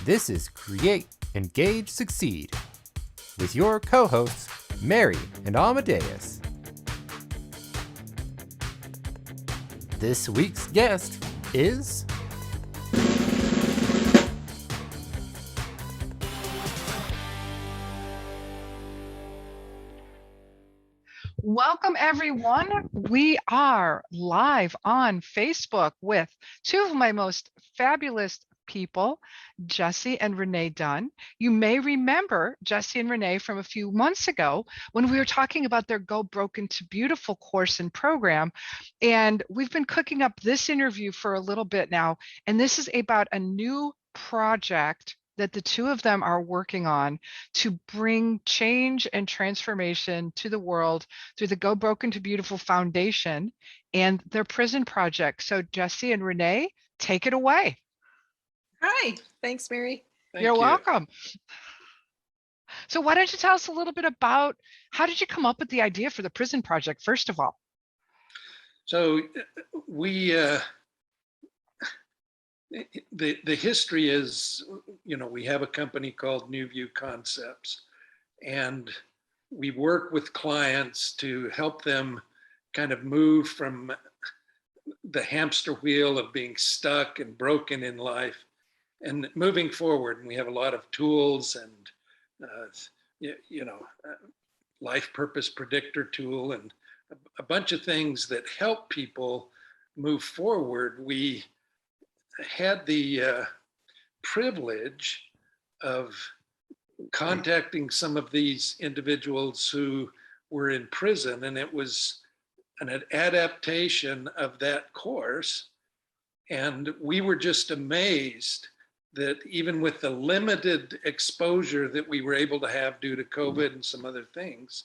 This is Create, Engage, Succeed with your co-hosts, Mary and Amadeus. This week's guest is... Welcome, everyone. We are live on Facebook with two of my most fabulous people, Jesse and Renee Dunn. You may remember Jesse and Renee from a few months ago when we were talking about their Go Broken to Beautiful course and program. And we've been cooking up this interview for a little bit now. And this is about a new project that the two of them are working on to bring change and transformation to the world through the Go Broken to Beautiful Foundation and their prison project. So Jesse and Renee, take it away. Hi, thanks, Mary. You're welcome. So why don't you tell us a little bit about how did you come up with the idea for the prison project, first of all? So we, the history is, we have a company called New View Concepts, and we work with clients to help them kind of move from the hamster wheel of being stuck and broken in life and moving forward. And we have a lot of tools and, life purpose predictor tool and a bunch of things that help people move forward. We had the privilege of contacting some of these individuals who were in prison, and it was an adaptation of that course. And we were just amazed that even with the limited exposure that we were able to have due to COVID and some other things,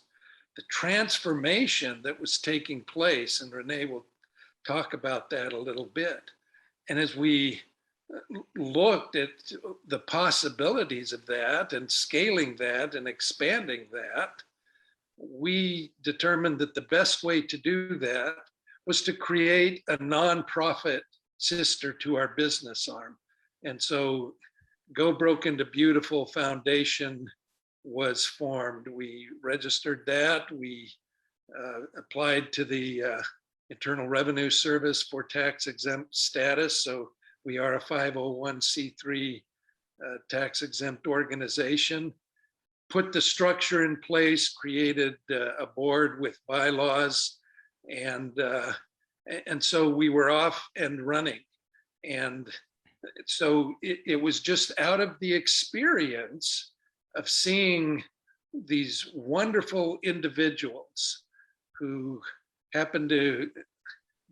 the transformation that was taking place, and Renee will talk about that a little bit. And as we looked at the possibilities of that and scaling that and expanding that, we determined that the best way to do that was to create a nonprofit sister to our business arm. And so Go Broken to Beautiful Foundation was formed. We registered that. We applied to the Internal Revenue Service for tax exempt status. So we are a 501c3 tax exempt organization. Put the structure in place, created a board with bylaws, and so we were off and running. And so it was just out of the experience of seeing these wonderful individuals who happened to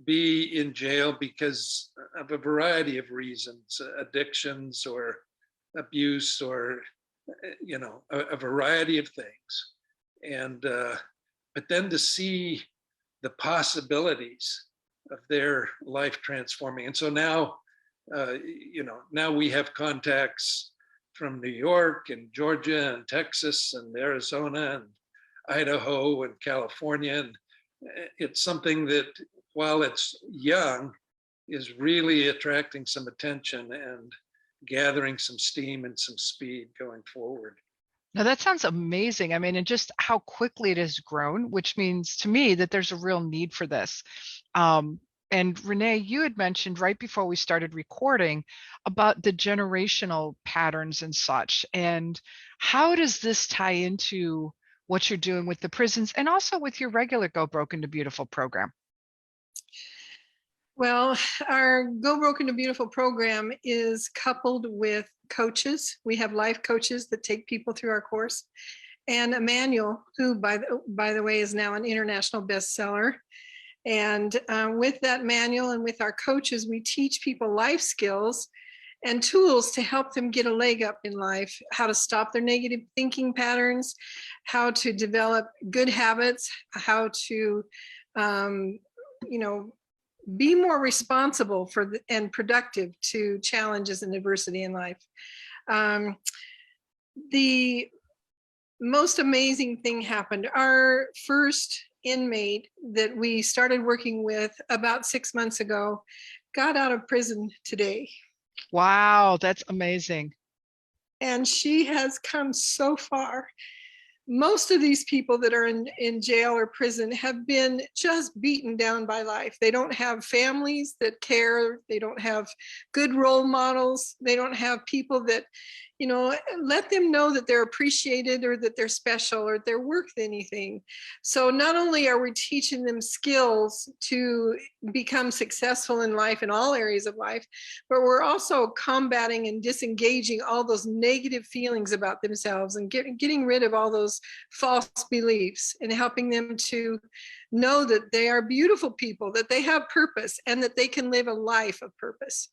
be in jail because of a variety of reasons, addictions or abuse or, a variety of things. And, but then to see the possibilities of their life transforming. And so now, now we have contacts from New York and Georgia and Texas and Arizona and Idaho and California. And it's something that, while it's young, is really attracting some attention and gathering some steam and some speed going forward. Now that sounds amazing. I mean, and just how quickly it has grown, which means to me that there's a real need for this. And Renee, you had mentioned right before we started recording about the generational patterns and such. And how does this tie into what you're doing with the prisons and also with your regular Go Broken to Beautiful program? Well, our Go Broken to Beautiful program is coupled with coaches. We have life coaches that take people through our course, and Emmanuel, who by the way is now an international bestseller. And with that manual and with our coaches, we teach people life skills and tools to help them get a leg up in life, how to stop their negative thinking patterns, how to develop good habits, how to, be more responsible for and productive to challenges and adversity in life. The most amazing thing happened. Our first inmate that we started working with about 6 months ago got out of prison today. Wow, that's amazing. And she has come so far. Most of these people that are in jail or prison have been just beaten down by life. They don't have families that care. They don't have good role models. They don't have people that, let them know that they're appreciated or that they're special or they're worth anything. So not only are we teaching them skills to become successful in life in all areas of life, but we're also combating and disengaging all those negative feelings about themselves and getting rid of all those false beliefs and helping them to know that they are beautiful people, that they have purpose, and that they can live a life of purpose.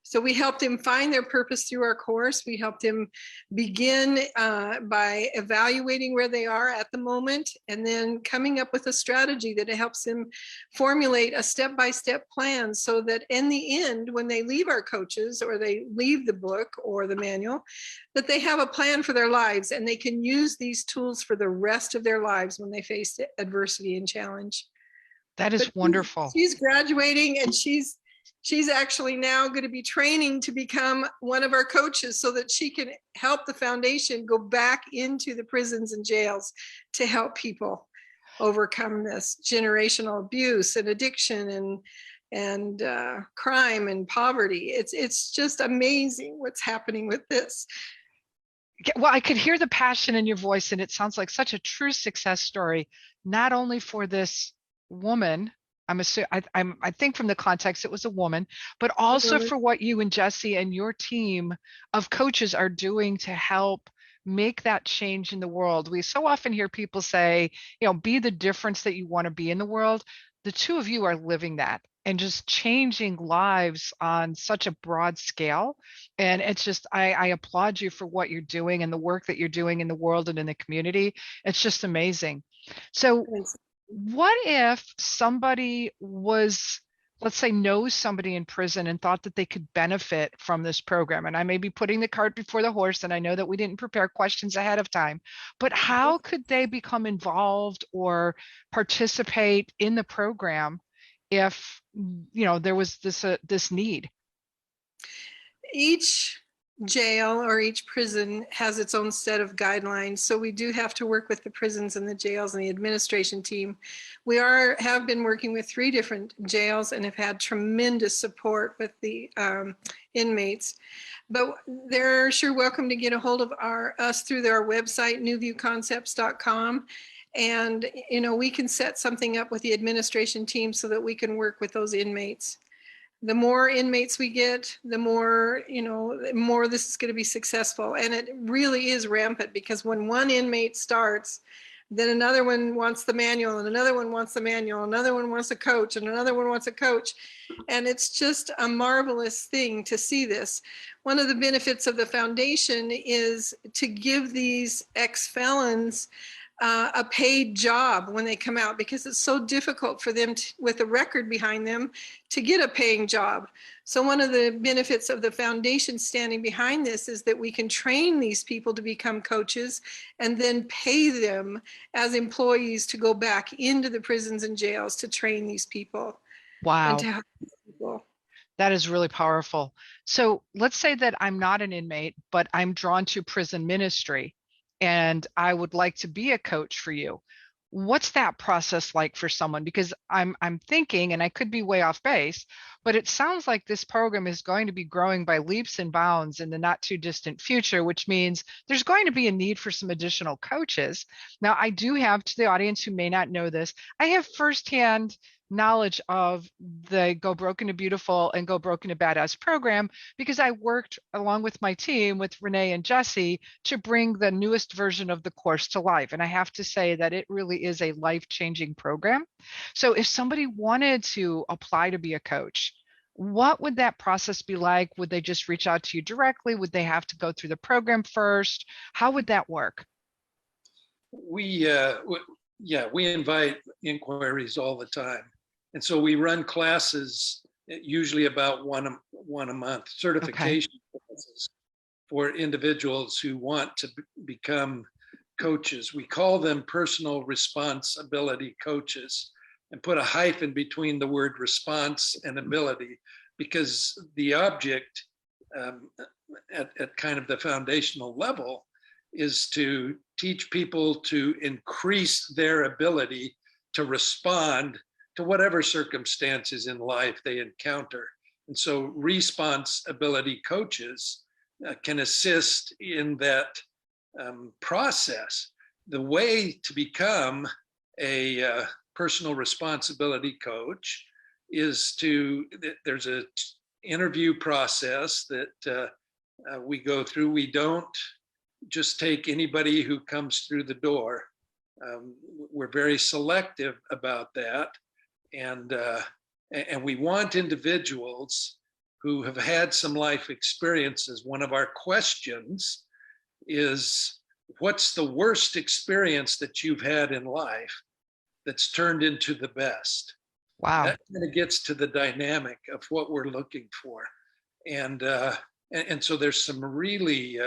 So we helped them find their purpose through our course. We helped them begin by evaluating where they are at the moment and then coming up with a strategy that helps them formulate a step-by-step plan so that in the end, when they leave our coaches or they leave the book or the manual, that they have a plan for their lives and they can use these tools for the rest of their lives when they face adversity and challenge. That is wonderful. She's graduating and she's actually now going to be training to become one of our coaches so that she can help the foundation go back into the prisons and jails to help people overcome this generational abuse and addiction and crime and poverty. It's just amazing what's happening with this. Well, I could hear the passion in your voice, and it sounds like such a true success story, not only for this woman. I think from the context it was a woman, but also for what you and Jesse and your team of coaches are doing to help make that change in the world. We so often hear people say, be the difference that you want to be in the world. The two of you are living that and just changing lives on such a broad scale. And it's just, I applaud you for what you're doing and the work that you're doing in the world and in the community. It's just amazing. So what if somebody was, let's say, knows somebody in prison and thought that they could benefit from this program? And I may be putting the cart before the horse, and I know that we didn't prepare questions ahead of time, but how could they become involved or participate in the program if, there was this need? Each jail or each prison has its own set of guidelines. So we do have to work with the prisons and the jails and the administration team. We have been working with 3 different jails and have had tremendous support with the inmates. But they're sure welcome to get a hold of us through our website, newviewconcepts.com. And, we can set something up with the administration team so that we can work with those inmates. The more inmates we get, the more, more this is going to be successful. And it really is rampant because when one inmate starts, then another one wants the manual and another one wants the manual, another one wants a coach and another one wants a coach. And it's just a marvelous thing to see this. One of the benefits of the foundation is to give these ex-felons a paid job when they come out because it's so difficult for them with a record behind them to get a paying job. So one of the benefits of the foundation standing behind this is that we can train these people to become coaches and then pay them as employees to go back into the prisons and jails to train these people. Wow. And to help people. That is really powerful. So let's say that I'm not an inmate, but I'm drawn to prison ministry and I would like to be a coach for you. What's that process like for someone? Because I'm thinking, and I could be way off base, but it sounds like this program is going to be growing by leaps and bounds in the not too distant future, which means there's going to be a need for some additional coaches. Now, I do have, to the audience who may not know this, I have firsthand knowledge of the Go Broken to Beautiful and Go Broken to Badass program because I worked along with my team with Renee and Jesse to bring the newest version of the course to life. And I have to say that it really is a life-changing program. So if somebody wanted to apply to be a coach, what would that process be like? Would they just reach out to you directly? Would they have to go through the program first? How would that work? We invite inquiries all the time. And so we run classes, usually about one a month, certification classes for individuals who want to become coaches. We call them personal responsibility coaches and put a hyphen between the word response and ability because the object at kind of the foundational level is to teach people to increase their ability to respond to whatever circumstances in life they encounter. And so responsibility coaches can assist in that process. The way to become a personal responsibility coach is there's a interview process that we go through. We don't just take anybody who comes through the door. We're very selective about that. And we want individuals who have had some life experiences. One of our questions is, what's the worst experience that you've had in life that's turned into the best? Wow. That kind of gets to the dynamic of what we're looking for. And so there's some really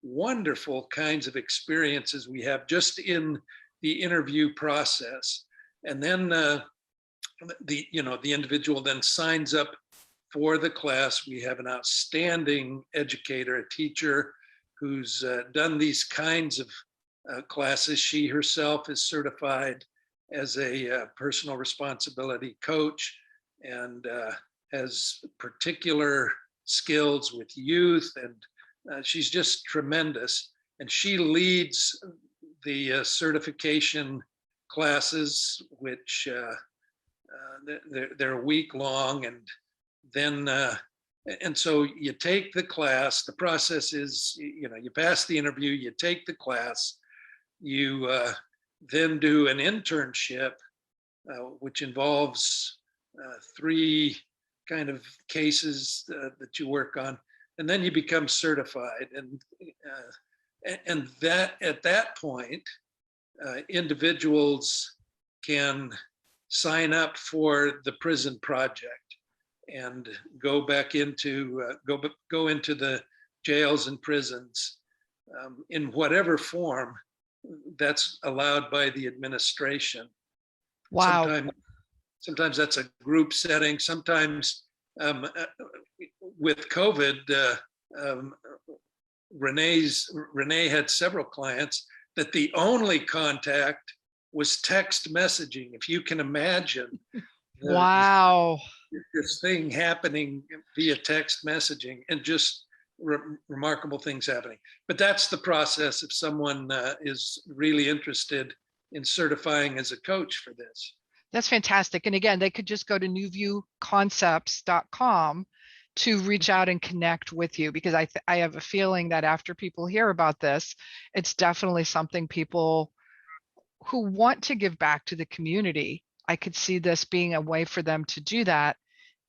wonderful kinds of experiences we have just in the interview process. And then the individual then signs up for the class. We have an outstanding educator, a teacher who's done these kinds of classes. She herself is certified as a personal responsibility coach and has particular skills with youth, and she's just tremendous. And she leads the certification classes, which they're a week long, and then and so you take the class. The process is, you pass the interview, you take the class, you then do an internship, which involves 3 kind of cases that you work on, and then you become certified. And that at that point, individuals can sign up for the prison project and go back into go into the jails and prisons in whatever form that's allowed by the administration. Wow. Sometimes that's a group setting. Sometimes with COVID, Renee had several clients that the only contact was text messaging. If you can imagine. Wow. This thing happening via text messaging, and just remarkable things happening. But that's the process if someone is really interested in certifying as a coach for this. That's fantastic. And again, they could just go to newviewconcepts.com to reach out and connect with you, because I have a feeling that after people hear about this, it's definitely something people who want to give back to the community, I could see this being a way for them to do that.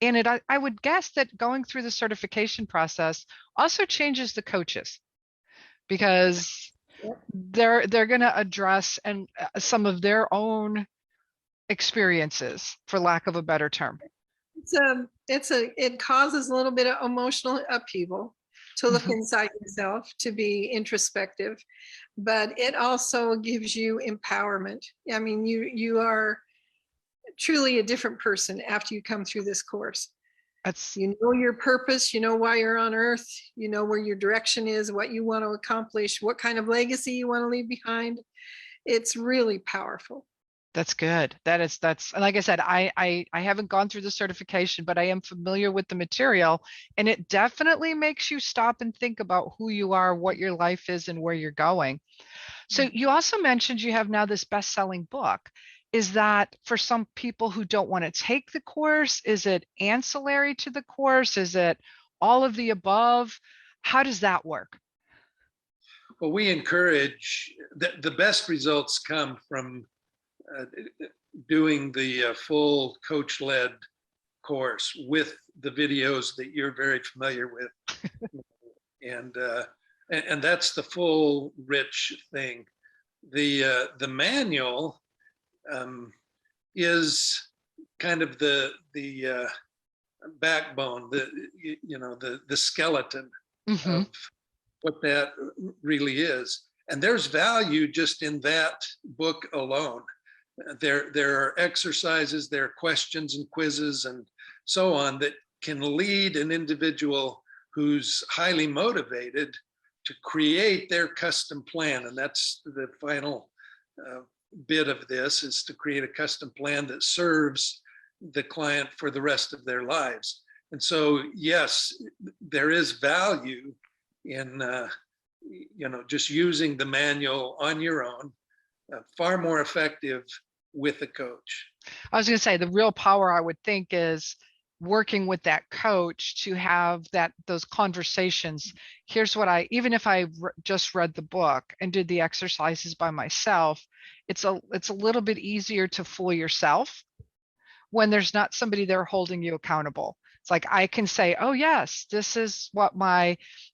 And I would guess that going through the certification process also changes the coaches, because they're going to address and some of their own experiences, for lack of a better term. It causes a little bit of emotional upheaval to look inside yourself, to be introspective, but it also gives you empowerment. I mean, you are truly a different person after you come through this course. You know your purpose, you know why you're on earth, you know where your direction is, what you want to accomplish, what kind of legacy you want to leave behind. It's really powerful. That's good. That's and like I said, I haven't gone through the certification, but I am familiar with the material, and it definitely makes you stop and think about who you are, what your life is, and where you're going. So you also mentioned you have now this best-selling book. Is that for some people who don't want to take the course? Is it ancillary to the course? Is it all of the above? How does that work? Well, we encourage the best results come from doing the full coach-led course with the videos that you're very familiar with. And that's the full rich thing. The manual is kind of the backbone, the skeleton of what that really is. And there's value just in that book alone. There are exercises, there are questions and quizzes and so on that can lead an individual who's highly motivated to create their custom plan. And that's the final bit of this, is to create a custom plan that serves the client for the rest of their lives. And so, yes, there is value in just using the manual on your own, far more effective with a coach. I was going to say the real power, I would think, is working with that coach to have those conversations. Here's what even if I just read the book and did the exercises by myself, it's a little bit easier to fool yourself when there's not somebody there holding you accountable. It's like I can say, oh yes, this is what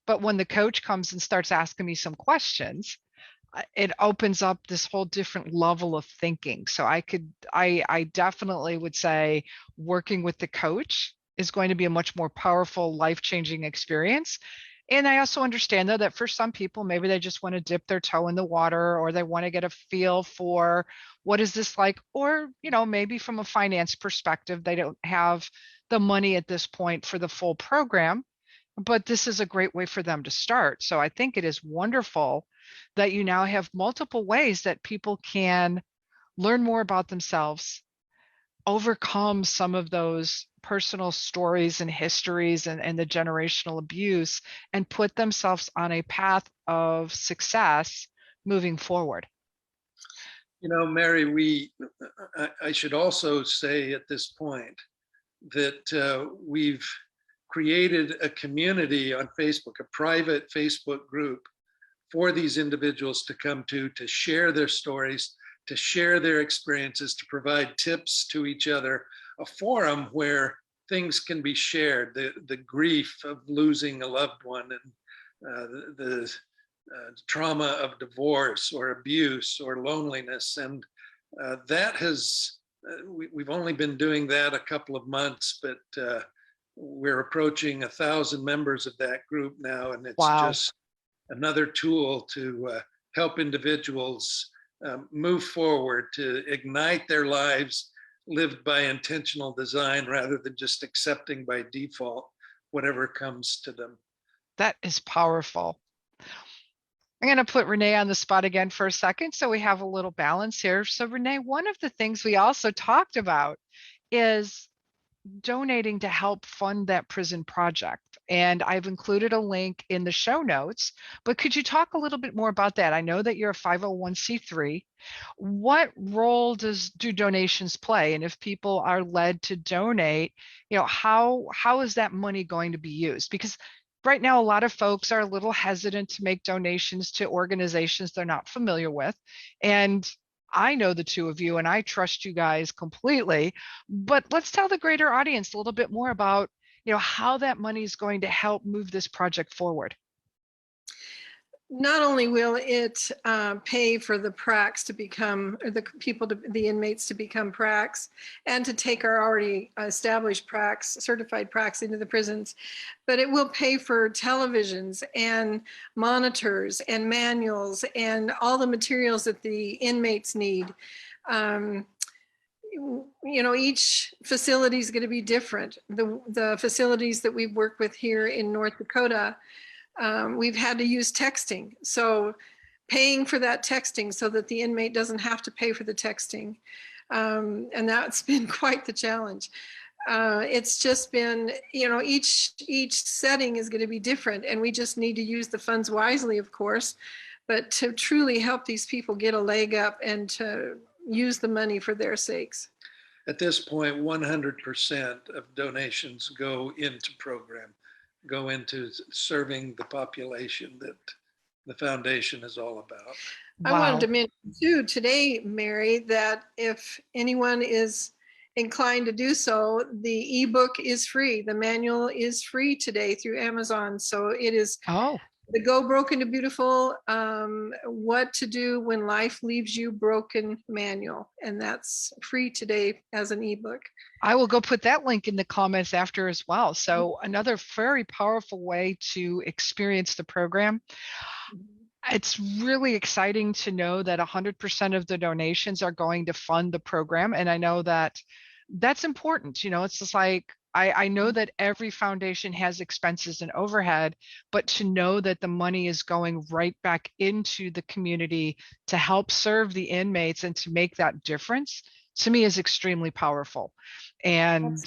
but when the coach comes and starts asking me some questions, it opens up this whole different level of thinking. So I definitely would say working with the coach is going to be a much more powerful, life-changing experience. And I also understand, though, that for some people, maybe they just want to dip their toe in the water, or they want to get a feel for what is this like, or, maybe from a finance perspective, they don't have the money at this point for the full program, but this is a great way for them to start. So I think it is wonderful that you now have multiple ways that people can learn more about themselves, overcome some of those personal stories and histories and the generational abuse, and put themselves on a path of success moving forward. Mary, I should also say at this point that we've created a community on Facebook, a private Facebook group for these individuals to come to share their stories, to share their experiences, to provide tips to each other, a forum where things can be shared, the grief of losing a loved one, and the trauma of divorce or abuse or loneliness. And that has, we've only been doing that a couple of months, but we're approaching 1,000 members of that group now, and it's just another tool to help individuals move forward, to ignite their lives lived by intentional design rather than just accepting by default whatever comes to them. That is powerful. I'm going to put Renee on the spot again for a second so we have a little balance here. So Renee, one of the things we also talked about is donating to help fund that prison project. And I've included a link in the show notes, but could you talk a little bit more about that? I know that you're a 501c3. What role do donations play? And if people are led to donate, how is that money going to be used? Because right now, a lot of folks are a little hesitant to make donations to organizations they're not familiar with. And I know the two of you and I trust you guys completely, but let's tell the greater audience a little bit more about, how that money is going to help move this project forward. Not only will it pay for the pracs to become, or the inmates to become pracs, and to take our already established pracs, certified pracs into the prisons, but it will pay for televisions and monitors and manuals and all the materials that the inmates need. Each facility is going to be different. The facilities that we've worked with here in North Dakota, we've had to use texting. So paying for that texting so that the inmate doesn't have to pay for the texting. And that's been quite the challenge. It's just been, each setting is going to be different, and we just need to use the funds wisely, of course, but to truly help these people get a leg up and to use the money for their sakes. At this point, 100% of donations go into program, go into serving the population that the foundation is all about. Wow. I wanted to mention too today, Mary, that if anyone is inclined to do so, the ebook is free. The manual is free today through Amazon. So it is the Go Broken to Beautiful, What to Do When Life Leaves You Broken manual. And that's free today as an ebook. I will go put that link in the comments after as well. So another very powerful way to experience the program. It's really exciting to know that 100% of the donations are going to fund the program. And I know that that's important. It's just like I know that every foundation has expenses and overhead, but to know that the money is going right back into the community to help serve the inmates and to make that difference, to me is extremely powerful. And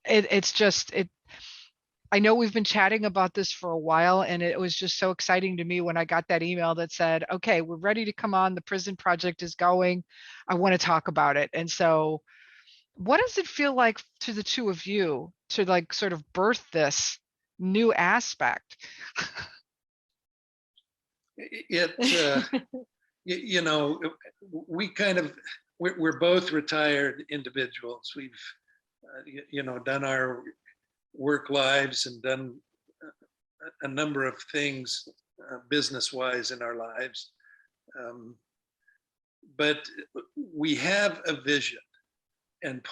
it's just it I know we've been chatting about this for a while, and it was just so exciting to me when I got that email that said, okay, we're ready to come on. The prison project is going. I want to talk about it. And so what does it feel like to the two of you to like sort of birth this new aspect? You know, we kind of, we're both retired individuals. We've, you know, done our work lives and done a number of things business-wise in our lives. But we have a vision, and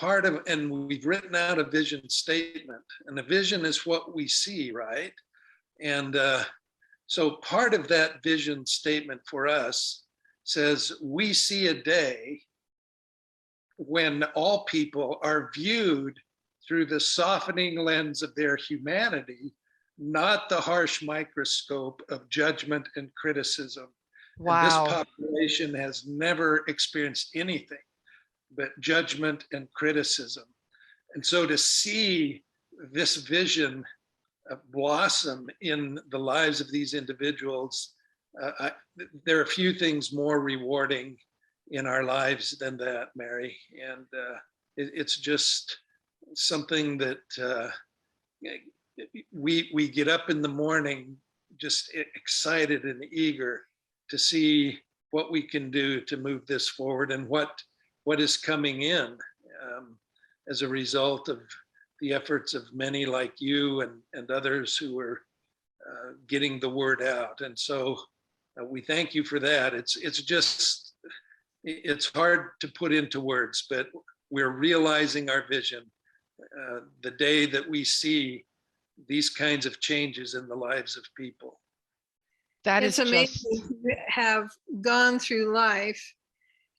we've written out a vision statement, and a vision is what we see, right? And so part of that vision statement for us says, we see a day when all people are viewed through the softening lens of their humanity, not the harsh microscope of judgment and criticism. Wow. And this population has never experienced anything but judgment and criticism. And so to see this vision blossom in the lives of these individuals, there are few things more rewarding in our lives than that, Mary. And it's just something that we get up in the morning just excited and eager to see what we can do to move this forward, and what is coming in as a result of the efforts of many like you and others who are getting the word out. And so we thank you for that. It's hard to put into words, but we're realizing our vision the day that we see these kinds of changes in the lives of people. It's amazing to have gone through life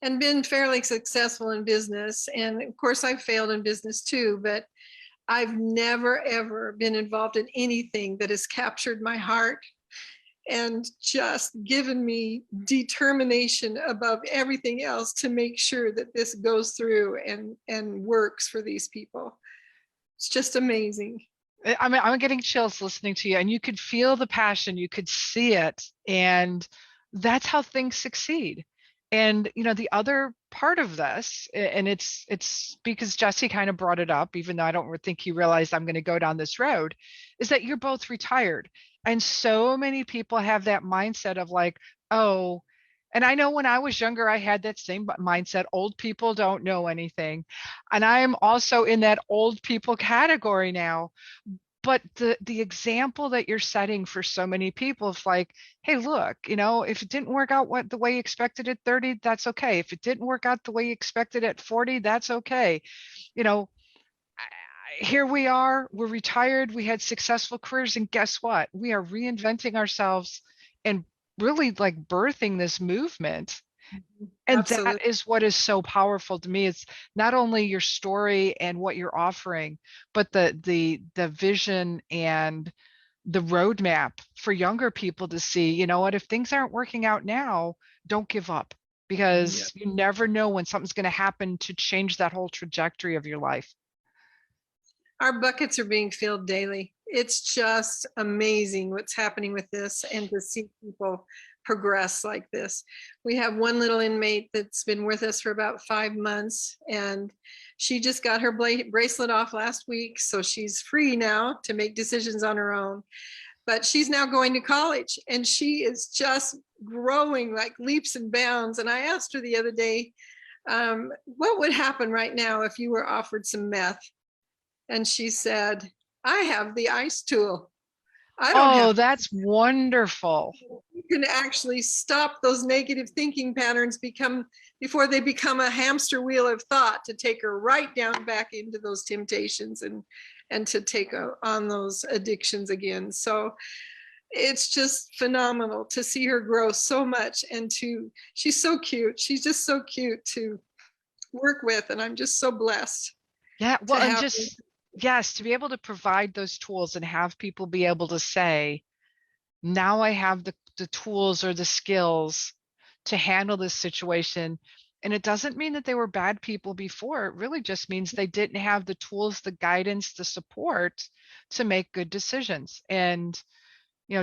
and been fairly successful in business. And of course, I've failed in business too, but I've never, ever been involved in anything that has captured my heart and just given me determination above everything else to make sure that this goes through and works for these people. It's just amazing. I mean, I'm getting chills listening to you, and you could feel the passion, you could see it, and that's how things succeed. And you know, the other part of this, and it's because Jesse kind of brought it up, even though I don't think he realized I'm going to go down this road, is that you're both retired. And so many people have that mindset of like, oh, and I know when I was younger, I had that same mindset. Old people don't know anything. And I am also in that old people category now. But the example that you're setting for so many people is like, hey, look, you know, if it didn't work out the way you expected at 30, that's okay. If it didn't work out the way you expected at 40, that's okay. You know, here we are, we're retired, we had successful careers, and guess what? We are reinventing ourselves and really like birthing this movement. And Absolutely. that is what is so powerful to me. It's not only your story and what you're offering, but the vision and the roadmap for younger people to see, you know what, if things aren't working out now, don't give up, because you never know when something's going to happen to change that whole trajectory of your life. Our buckets are being filled daily. It's just amazing what's happening with this, and to see people progress like this. We have one little inmate that's been with us for about 5 months, and she just got her bracelet off last week, so she's free now to make decisions on her own. But she's now going to college, and she is just growing like leaps and bounds. And I asked her the other day, what would happen right now if you were offered some meth? And she said, I have the ice tool. I don't have. That's wonderful. You can actually stop those negative thinking patterns before they become a hamster wheel of thought, to take her right down back into those temptations and to take on those addictions again. So it's just phenomenal to see her grow so much, and she's so cute. She's just so cute to work with, and I'm just so blessed. Yeah, well, and yes, to be able to provide those tools and have people be able to say, now I have the tools or the skills to handle this situation. And it doesn't mean that they were bad people before. It really just means they didn't have the tools, the guidance, the support to make good decisions. And,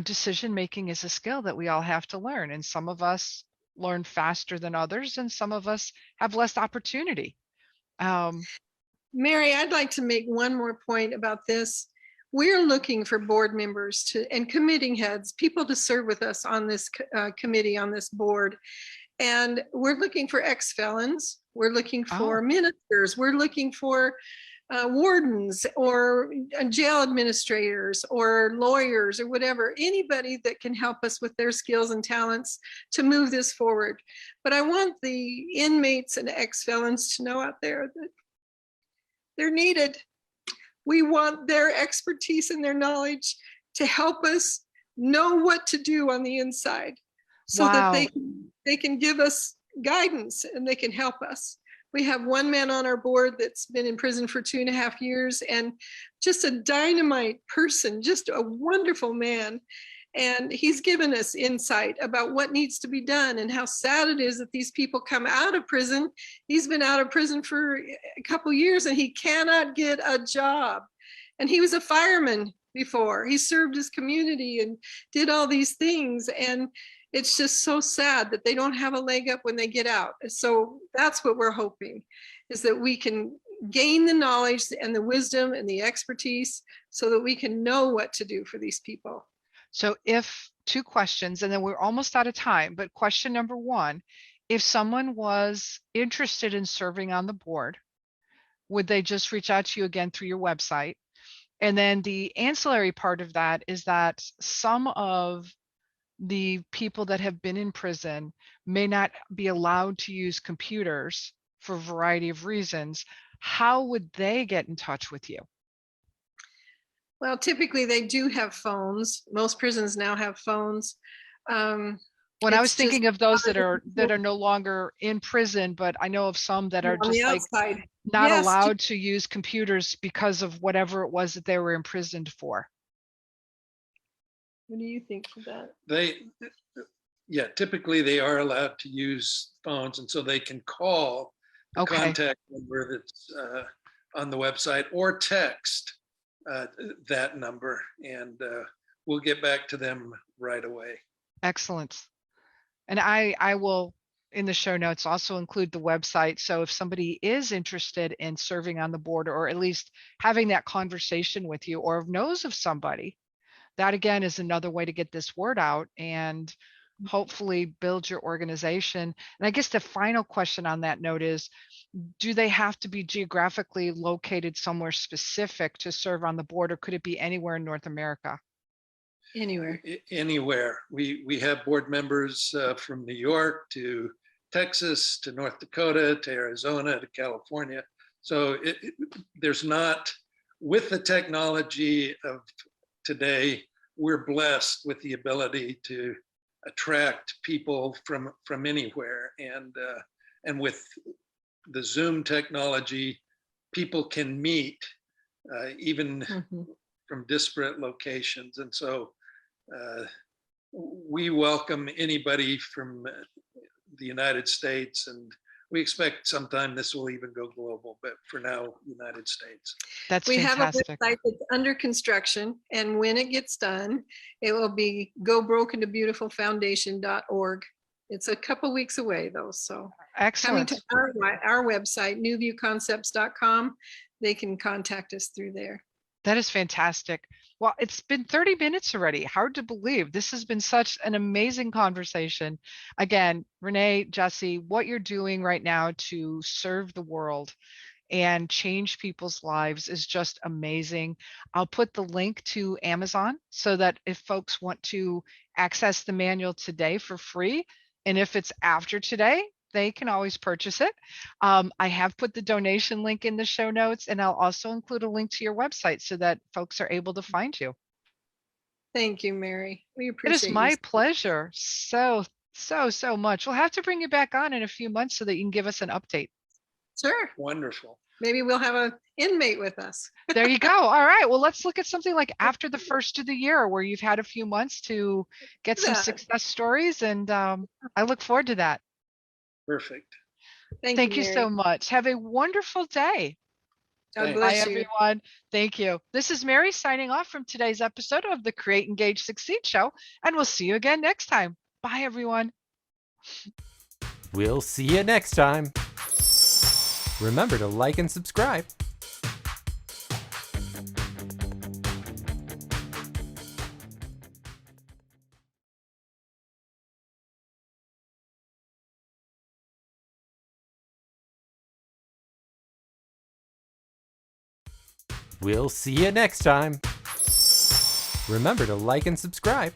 decision making is a skill that we all have to learn. And some of us learn faster than others, and some of us have less opportunity. Mary, I'd like to make one more point about this. We're looking for board members and committee heads, people to serve with us on this committee, on this board. And we're looking for ex-felons. We're looking for ministers. We're looking for wardens or jail administrators or lawyers or whatever, anybody that can help us with their skills and talents to move this forward. But I want the inmates and ex-felons to know out there that they're needed. We want their expertise and their knowledge to help us know what to do on the inside, so that they can give us guidance and they can help us. We have one man on our board that's been in prison for 2.5 years, and just a dynamite person, just a wonderful man. And he's given us insight about what needs to be done and how sad it is that these people come out of prison. He's been out of prison for a couple years and he cannot get a job. And he was a fireman before. He served his community and did all these things. And it's just so sad that they don't have a leg up when they get out. So that's what we're hoping, is that we can gain the knowledge and the wisdom and the expertise so that we can know what to do for these people. So two questions, and then we're almost out of time, but question number one, if someone was interested in serving on the board, would they just reach out to you again through your website? And then the ancillary part of that is that some of the people that have been in prison may not be allowed to use computers for a variety of reasons. How would they get in touch with you? Well, typically they do have phones. Most prisons now have phones. When I was thinking of those that are no longer in prison, but I know of some that are just like not allowed to use computers because of whatever it was that they were imprisoned for. What do you think of that? Typically they are allowed to use phones, and so they can call the contact number that's on the website or text that number, and we'll get back to them right away. Excellent. And I will, in the show notes, also include the website. So if somebody is interested in serving on the board, or at least having that conversation with you, or knows of somebody, that again is another way to get this word out and hopefully build your organization. And I guess the final question on that note is, do they have to be geographically located somewhere specific to serve on the board, or could it be anywhere in North America? Anywhere. Anywhere. We have board members from New York to Texas to North Dakota to Arizona to California. So there's not, with the technology of today, we're blessed with the ability to attract people from anywhere, and with the Zoom technology, people can meet even from disparate locations. And so we welcome anybody from the United States, and we expect sometime this will even go global, but for now, United States. That's we fantastic. have a website that's under construction, and when it gets done, it will be gobrokentobeautifulfoundation.org. It's a couple weeks away though, so excellent. Coming to our website, newviewconcepts.com, they can contact us through there. That is fantastic. Well, it's been 30 minutes already. Hard to believe. This has been such an amazing conversation. Again, Renee, Jesse, what you're doing right now to serve the world and change people's lives is just amazing. I'll put the link to Amazon so that if folks want to access the manual today for free, and if it's after today, they can always purchase it. I have put the donation link in the show notes, and I'll also include a link to your website so that folks are able to find you. Thank you, Mary. We appreciate it. It is my pleasure. So much. We'll have to bring you back on in a few months so that you can give us an update. Sure. Wonderful. Maybe we'll have an inmate with us. There you go. All right. Well, let's look at something like after the first of the year where you've had a few months to get some that. success stories. And I look forward to that. Perfect. Thank you Mary. so much. Have a wonderful day. God Thanks. bless Bye, you. everyone. Thank you. This is Mary signing off from today's episode of the Create, Engage, Succeed show. And we'll see you again next time. Bye, everyone. We'll see you next time. Remember to like and subscribe. We'll see you next time. Remember to like and subscribe.